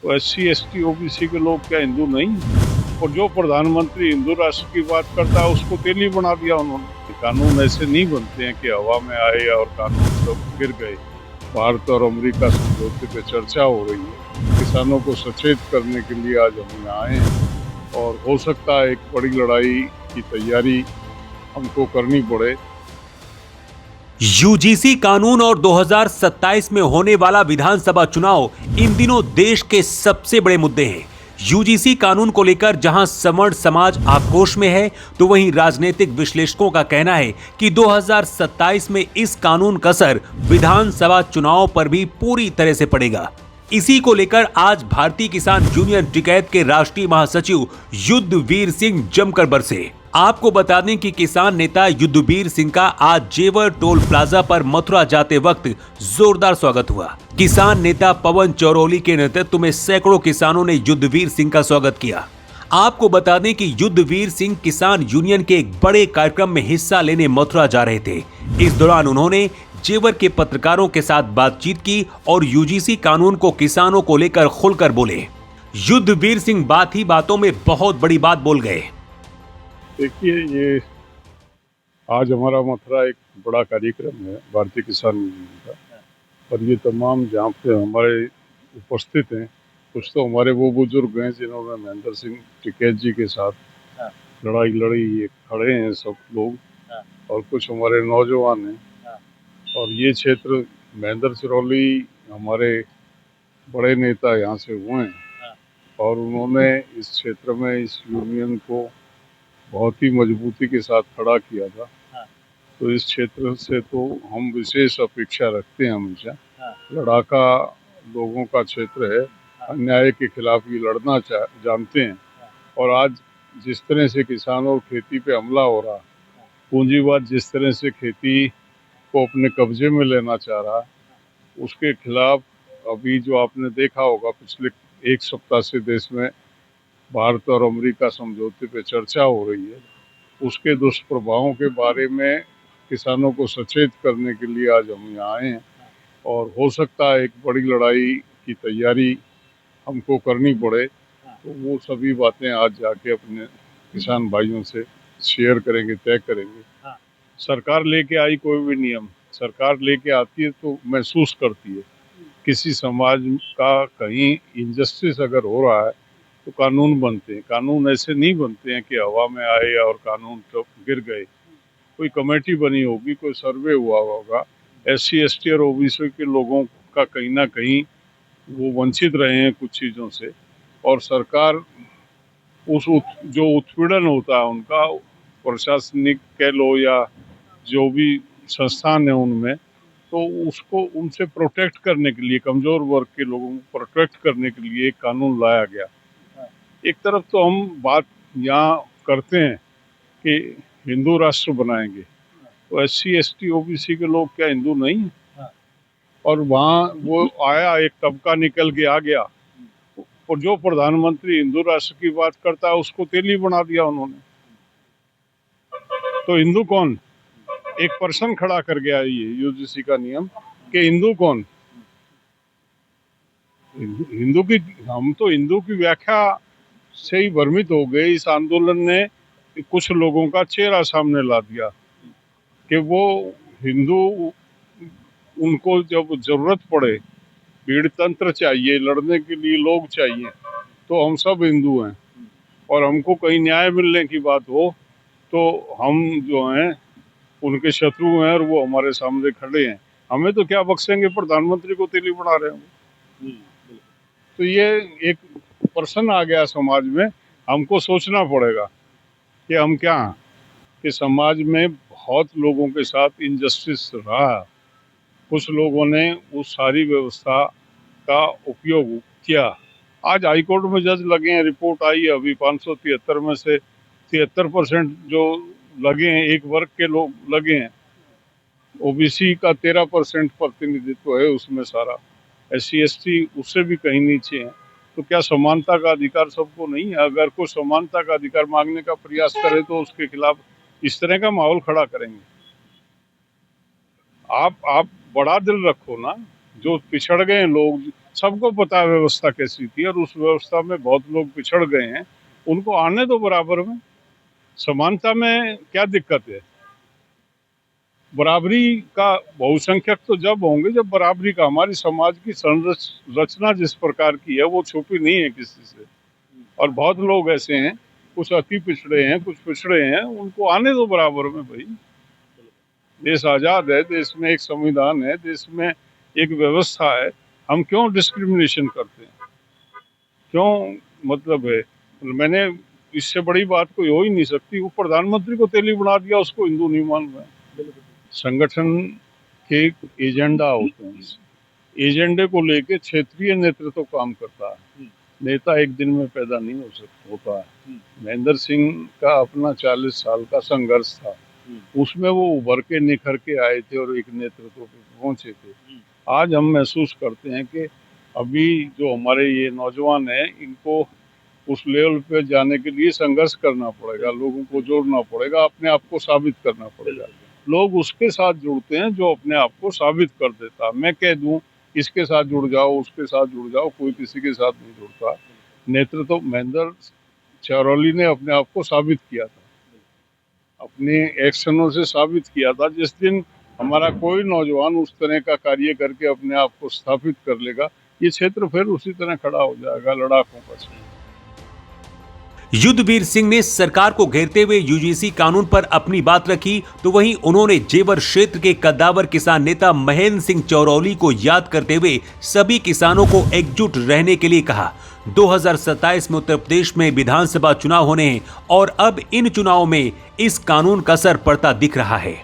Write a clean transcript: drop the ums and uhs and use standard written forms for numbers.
तो SC ST OBC के लोग क्या हिंदू नहीं? और जो प्रधानमंत्री हिंदू राष्ट्र की बात करता है उसको तेली बना दिया उन्होंने। कानून ऐसे नहीं बनते हैं कि हवा में आए और कानून सब गिर गए। भारत और अमेरिका समझौते पे चर्चा हो रही है। किसानों को सचेत करने के लिए आज हम यहाँ आए हैं और हो सकता है एक बड़ी लड़ाई की तैयारी हमको करनी पड़े। यूजीसी कानून और 2027 में होने वाला विधानसभा चुनाव इन दिनों देश के सबसे बड़े मुद्दे हैं। यूजीसी कानून को लेकर जहां सवर्ण समाज आक्रोश में है, तो वहीं राजनीतिक विश्लेषकों का कहना है कि 2027 में इस कानून का असर विधानसभा चुनाव पर भी पूरी तरह से पड़ेगा। इसी को लेकर आज भारतीय किसान यूनियन टिकैत के राष्ट्रीय महासचिव युद्धवीर सिंह जमकर बरसे। आपको बता दें कि किसान नेता युद्धवीर सिंह का आज जेवर टोल प्लाजा पर मथुरा जाते वक्त जोरदार स्वागत हुआ। किसान नेता पवन चौरोली के नेतृत्व में सैकड़ों किसानों ने युद्धवीर सिंह का स्वागत किया। आपको बता दें कि युद्धवीर सिंह किसान यूनियन के एक बड़े कार्यक्रम में हिस्सा लेने मथुरा जा रहे थे। इस दौरान उन्होंने जेवर के पत्रकारों के साथ बातचीत की और यूजीसी कानून को किसानों को लेकर खुलकर बोले। युद्धवीर सिंह बात ही बातों में बहुत बड़ी बात बोल गए। देखिए, ये आज हमारा मथुरा एक बड़ा कार्यक्रम है भारतीय किसान यूनियन का, और ये तमाम जहाँ पे हमारे उपस्थित हैं, कुछ तो हमारे वो बुजुर्ग हैं जिन्होंने महेंद्र सिंह टिकैत जी के साथ लड़ाई लड़ी, ये खड़े हैं सब लोग, और कुछ हमारे नौजवान हैं। और ये क्षेत्र महेंद्र सिरौली हमारे बड़े नेता यहाँ से हुए हैं, और उन्होंने इस क्षेत्र में इस यूनियन को बहुत ही मजबूती के साथ खड़ा किया था। तो इस क्षेत्र से तो हम विशेष अपेक्षा रखते हैं हमेशा। लड़ाका लोगों का क्षेत्र है, अन्याय के खिलाफ ये लड़ना जानते हैं। और आज जिस तरह से किसानों और खेती पे हमला हो रहा, पूंजीवाद जिस तरह से खेती को अपने कब्जे में लेना चाह रहा, उसके खिलाफ अभी जो आपने देखा होगा पिछले एक सप्ताह से देश में भारत और अमेरिका समझौते पे चर्चा हो रही है, उसके दुष्प्रभावों के बारे में किसानों को सचेत करने के लिए आज हम यहाँ आए हैं। और हो सकता है एक बड़ी लड़ाई की तैयारी हमको करनी पड़े। तो वो सभी बातें आज जाके अपने किसान भाइयों से शेयर करेंगे, तय करेंगे। सरकार लेके आई कोई भी नियम, सरकार लेके आती है तो महसूस करती है किसी समाज का कहीं इनजस्टिस अगर हो रहा है तो कानून बनते हैं। कानून ऐसे नहीं बनते हैं कि हवा में आए और कानून तो गिर गए। कोई कमेटी बनी होगी, कोई सर्वे हुआ होगा, SC ST और OBC के लोगों का कहीं ना कहीं वो वंचित रहे हैं कुछ चीज़ों से, और सरकार जो उत्पीड़न होता है उनका, प्रशासनिक कह लो या जो भी संस्थान है उनमें, तो उसको उनसे प्रोटेक्ट करने के लिए, कमजोर वर्ग के लोगों को प्रोटेक्ट करने के लिए एक कानून लाया गया। एक तरफ तो हम बात यहाँ करते हैं कि हिंदू राष्ट्र बनाएंगे, तो SC ST OBC के लोग क्या हिंदू नहीं? और वहाँ वो आया, एक तबका निकल के आ गया, और जो प्रधानमंत्री हिंदू राष्ट्र की बात करता है उसको तेली बना दिया उन्होंने। तो हिंदू कौन? एक पर्सन खड़ा कर गया ये यूजीसी का नियम कि हिंदू कौन? हिंदू की, हम तो हिंदू की व्याख्या से ही भ्रमित हो गए। इस आंदोलन ने कुछ लोगों का चेहरा सामने ला दिया कि वो हिंदू, उनको जब जरूरत पड़े, भीड़ तंत्र चाहिए, लड़ने के लिए लोग चाहिए, तो हम सब हिंदू हैं। और हमको कहीं न्याय मिलने की बात हो तो हम जो हैं उनके शत्रु हैं और वो हमारे सामने खड़े हैं। हमें तो क्या बख्शेंगे, प्रधानमंत्री को तेली बना रहे हैं। तो ये एक पर्सन आ गया समाज में, हमको सोचना पड़ेगा कि हम क्या हैं, कि समाज में बहुत लोगों के साथ इनजस्टिस रहा। कुछ लोगों ने उस सारी व्यवस्था का उपयोग किया। आज हाईकोर्ट में जज लगे हैं, रिपोर्ट आई है अभी, 573 में से 73% जो लगे हैं एक वर्ग के लोग लगे हैं। OBC का 13% प्रतिनिधित्व है उसमें सारा, SC ST उससे भी कहीं नीचे है। तो क्या समानता का अधिकार सबको नहीं है? अगर कोई समानता का अधिकार मांगने का प्रयास करे तो उसके खिलाफ इस तरह का माहौल खड़ा करेंगे। आप बड़ा दिल रखो ना, जो पिछड़ गए लोग, सबको पता है व्यवस्था कैसी थी, और उस व्यवस्था में बहुत लोग पिछड़ गए हैं, उनको आने दो बराबर में। समानता में क्या दिक्कत है? बराबरी का बहुसंख्यक तो जब होंगे जब बराबरी का, हमारी समाज की संरचना जिस प्रकार की है वो छुपी नहीं है किसी से, और बहुत लोग ऐसे हैं, कुछ अति पिछड़े हैं, कुछ पिछड़े हैं, उनको आने दो बराबर में भाई। देश आजाद है, देश में एक संविधान है, देश में एक व्यवस्था है, हम क्यों डिस्क्रिमिनेशन करते हैं? क्यों मतलब है? मैंने इससे बड़ी बात कोई हो ही नहीं सकती। वो प्रधानमंत्री को तेली बना दिया, उसको हिंदू नहीं मान रहा। संगठन के एजेंडा होते हैं, एजेंडे को लेके क्षेत्रीय नेतृत्व काम करता है। नेता एक दिन में पैदा नहीं होता है। महेंद्र सिंह का अपना 40 साल का संघर्ष था, उसमें वो उभर के निखर के आए थे और एक नेतृत्व पे पहुंचे थे। आज हम महसूस करते हैं कि अभी जो हमारे ये नौजवान हैं, इनको उस लेवल पे जाने के लिए संघर्ष करना पड़ेगा, लोगों को जोड़ना पड़ेगा, अपने आप को साबित करना पड़ेगा। लोग उसके साथ जुड़ते हैं जो अपने आप को साबित कर देता। मैं कह दूं इसके साथ जुड़ जाओ, उसके साथ जुड़ जाओ, कोई किसी के साथ नहीं जुड़ता। नेतृत्व महेंद्र चौरौली ने अपने आप को साबित किया था, अपने एक्शनों से साबित किया था। जिस दिन हमारा कोई नौजवान उस तरह का कार्य करके अपने आप को स्थापित कर लेगा, ये क्षेत्र फिर उसी तरह खड़ा हो जाएगा, लड़ाकों का क्षेत्र। युद्धवीर सिंह ने सरकार को घेरते हुए यूजीसी कानून पर अपनी बात रखी, तो वहीं उन्होंने जेवर क्षेत्र के कद्दावर किसान नेता महेंद्र सिंह चौरौली को याद करते हुए सभी किसानों को एकजुट रहने के लिए कहा। 2027 में उत्तर प्रदेश में विधानसभा चुनाव होने हैं और अब इन चुनावों में इस कानून का असर पड़ता दिख रहा है।